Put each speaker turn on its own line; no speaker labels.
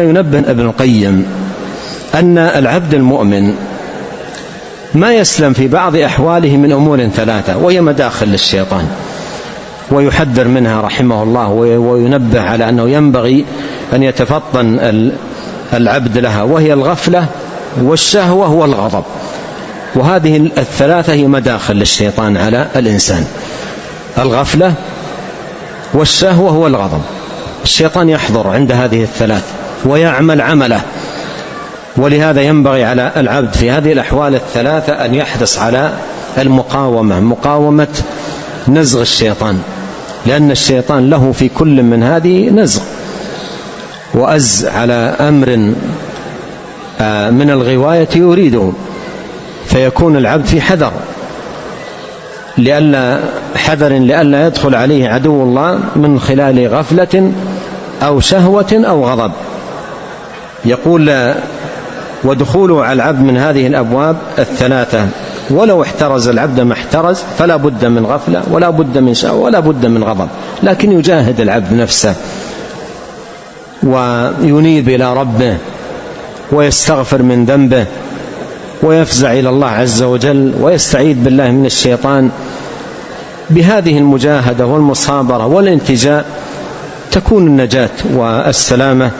ينبه ابن القيم أن العبد المؤمن ما يسلم في بعض أحواله من أمور ثلاثة، وهي مداخل للشيطان، ويحذر منها رحمه الله، وينبه على أنه ينبغي أن يتفطن العبد لها، وهي الغفلة والشهوة والغضب. وهذه الثلاثة هي مداخل للشيطان على الإنسان: الغفلة والشهوة والغضب. الشيطان يحضر عند هذه الثلاث ويعمل عمله، ولهذا ينبغي على العبد في هذه الأحوال الثلاثة أن يحرص على مقاومة نزغ الشيطان، لأن الشيطان له في كل من هذه نزغ وأز على أمر من الغواية يريده، فيكون العبد في حذر لئلا يدخل عليه عدو الله من خلال غفلة أو شهوة أو غضب. يقول: ودخوله على العبد من هذه الأبواب الثلاثة ولو احترز العبد ما احترز، فلا بد من غفلة ولا بد من شهوة ولا بد من غضب، لكن يجاهد العبد نفسه وينيب إلى ربه ويستغفر من ذنبه ويفزع إلى الله عز وجل ويستعيذ بالله من الشيطان. بهذه المجاهدة والمصابرة والانتجاء تكون النجاة والسلامة.